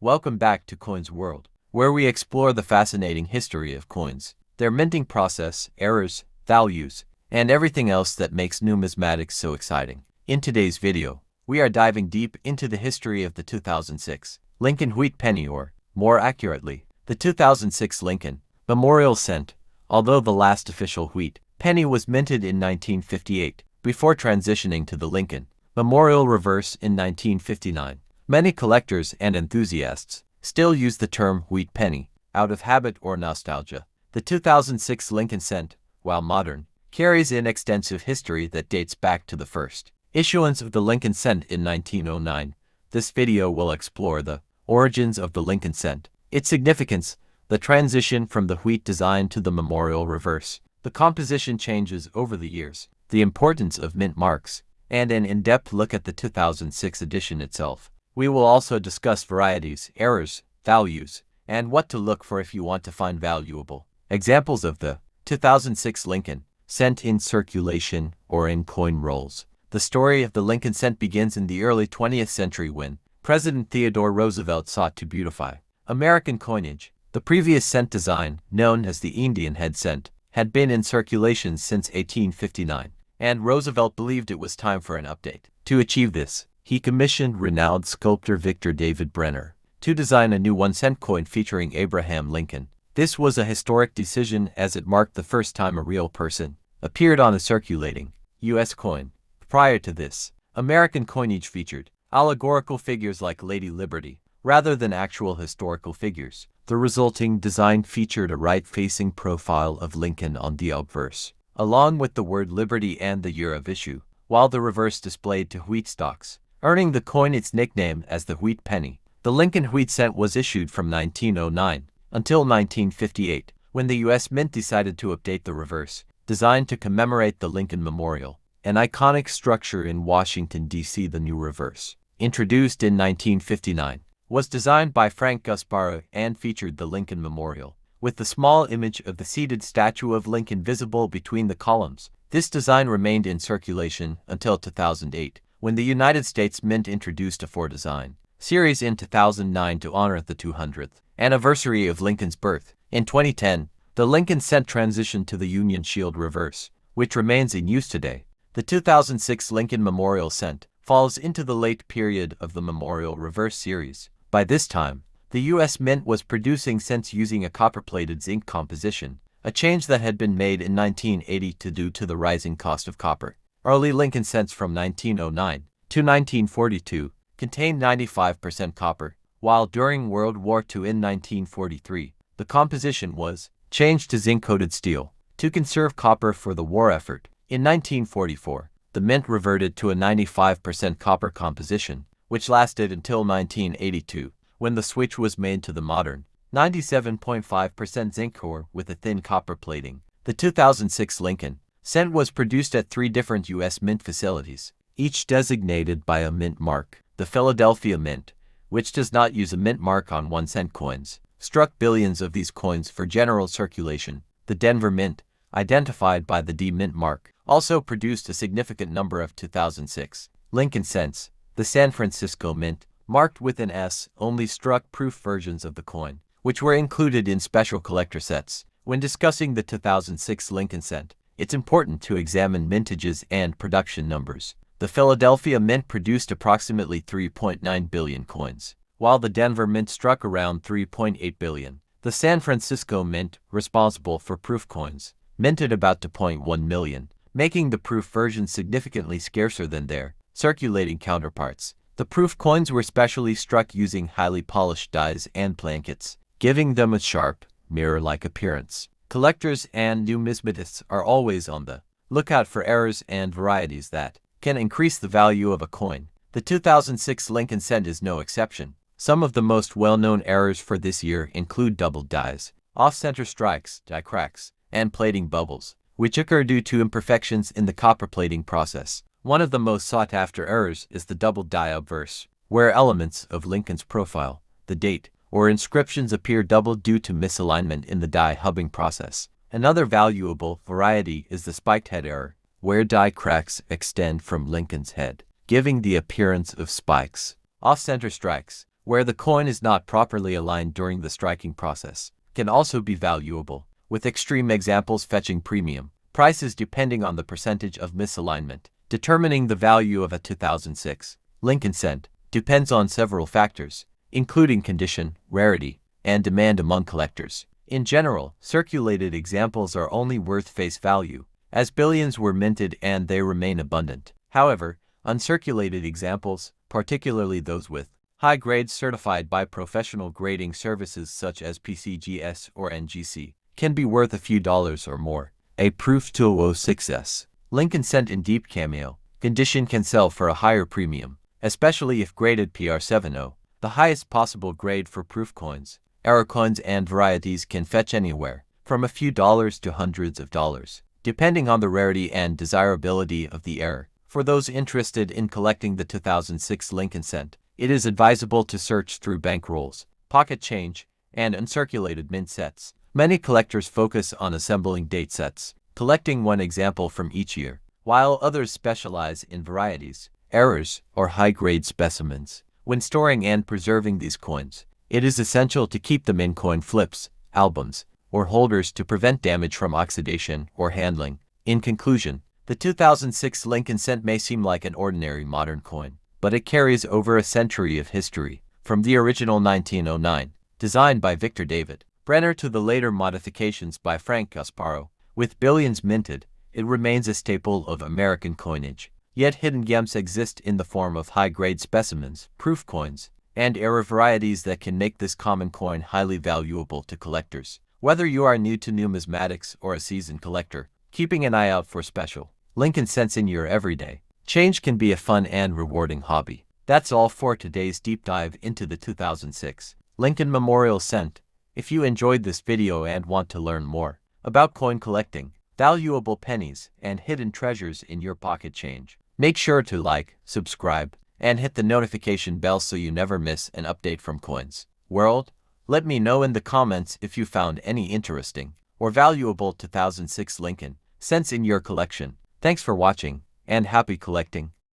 Welcome back to Coins World, where we explore the fascinating history of coins, their minting process, errors, values, and everything else that makes numismatics so exciting. In today's video, we are diving deep into the history of the 2006 Lincoln Wheat Penny, or, more accurately, the 2006 Lincoln Memorial Cent, although the last official wheat penny was minted in 1958, before transitioning to the Lincoln Memorial Reverse in 1959. Many collectors and enthusiasts still use the term wheat penny out of habit or nostalgia. The 2006 Lincoln Cent, while modern, carries an extensive history that dates back to the first issuance of the Lincoln Cent in 1909. This video will explore the origins of the Lincoln Cent, its significance, the transition from the wheat design to the Memorial Reverse, the composition changes over the years, the importance of mint marks, and an in-depth look at the 2006 edition itself. We will also discuss varieties, errors, values, and what to look for if you want to find valuable examples of the 2006 Lincoln Cent in circulation or in coin rolls. The story of the Lincoln Cent begins in the early 20th century when President Theodore Roosevelt sought to beautify American coinage. The previous cent design, known as the Indian head cent, had been in circulation since 1859, and Roosevelt believed it was time for an update. To achieve this, he commissioned renowned sculptor Victor David Brenner to design a new 1-cent coin featuring Abraham Lincoln. This was a historic decision as it marked the first time a real person appeared on a circulating U.S. coin. Prior to this, American coinage featured allegorical figures like Lady Liberty, rather than actual historical figures. The resulting design featured a right-facing profile of Lincoln on the obverse, along with the word Liberty and the year of issue, while the reverse displayed to wheat stalks, earning the coin its nickname as the wheat penny. The Lincoln Wheat Cent was issued from 1909 until 1958, when the U.S. Mint decided to update the reverse, designed to commemorate the Lincoln Memorial, an iconic structure in Washington, D.C. The new reverse, introduced in 1959, was designed by Frank Gusparo and featured the Lincoln Memorial, with the small image of the seated statue of Lincoln visible between the columns. This design remained in circulation until 2008, when the United States Mint introduced a 4-design series in 2009 to honor the 200th anniversary of Lincoln's birth. In 2010, the Lincoln Cent transitioned to the Union Shield Reverse, which remains in use today. The 2006 Lincoln Memorial Cent falls into the late period of the Memorial Reverse series. By this time, the U.S. Mint was producing cents using a copper-plated zinc composition, a change that had been made in 1980 due to the rising cost of copper. Early Lincoln Cents from 1909 to 1942 contained 95% copper, while during World War II in 1943, the composition was changed to zinc-coated steel to conserve copper for the war effort. In 1944, the Mint reverted to a 95% copper composition, which lasted until 1982, when the switch was made to the modern 97.5% zinc core with a thin copper plating. The 2006 Lincoln Cent was produced at 3 different U.S. Mint facilities, each designated by a mint mark. The Philadelphia Mint, which does not use a mint mark on 1-cent coins, struck billions of these coins for general circulation. The Denver Mint, identified by the D mint mark, also produced a significant number of 2006 Lincoln Cents. The San Francisco Mint, marked with an S, only struck proof versions of the coin, which were included in special collector sets. When discussing the 2006 Lincoln Cent, it's important to examine mintages and production numbers. The Philadelphia Mint produced approximately 3.9 billion coins, while the Denver Mint struck around 3.8 billion. The San Francisco Mint, responsible for proof coins, minted about 2.1 million, making the proof version significantly scarcer than their circulating counterparts. The proof coins were specially struck using highly polished dies and plankets, giving them a sharp, mirror-like appearance. Collectors and numismatists are always on the lookout for errors and varieties that can increase the value of a coin. The 2006 Lincoln Cent is no exception. Some of the most well-known errors for this year include doubled dies, off-center strikes, die cracks, and plating bubbles, which occur due to imperfections in the copper plating process. One of the most sought-after errors is the doubled die obverse, where elements of Lincoln's profile, the date, or inscriptions appear doubled due to misalignment in the die hubbing process. Another valuable variety is the spiked head error, where die cracks extend from Lincoln's head, giving the appearance of spikes. Off-center strikes, where the coin is not properly aligned during the striking process, can also be valuable, with extreme examples fetching premium prices depending on the percentage of misalignment. Determining the value of a 2006 Lincoln cent depends on several factors, including condition, rarity, and demand among collectors. In general, circulated examples are only worth face value, as billions were minted and they remain abundant. However, uncirculated examples, particularly those with high grades certified by professional grading services such as PCGS or NGC, can be worth a few dollars or more. A proof 2006 Lincoln cent in deep cameo condition can sell for a higher premium, especially if graded PR70, the highest possible grade for proof coins. Error coins and varieties can fetch anywhere from a few dollars to hundreds of dollars, depending on the rarity and desirability of the error. For those interested in collecting the 2006 Lincoln cent, it is advisable to search through bankrolls, pocket change, and uncirculated mint sets. Many collectors focus on assembling date sets, collecting one example from each year, while others specialize in varieties, errors, or high-grade specimens. When storing and preserving these coins, it is essential to keep them in coin flips, albums, or holders to prevent damage from oxidation or handling. In conclusion, the 2006 Lincoln cent may seem like an ordinary modern coin, but it carries over a century of history, from the original 1909, designed by Victor David Brenner, to the later modifications by Frank Gasparo. With billions minted, it remains a staple of American coinage. Yet hidden gems exist in the form of high-grade specimens, proof coins, and error varieties that can make this common coin highly valuable to collectors. Whether you are new to numismatics or a seasoned collector, keeping an eye out for special Lincoln cents in your everyday change can be a fun and rewarding hobby. That's all for today's deep dive into the 2006 Lincoln Memorial Cent. If you enjoyed this video and want to learn more about coin collecting, valuable pennies, and hidden treasures in your pocket change, make sure to like, subscribe, and hit the notification bell so you never miss an update from Coins World. Let me know in the comments if you found any interesting or valuable 2006 Lincoln cents in your collection. Thanks for watching, and happy collecting.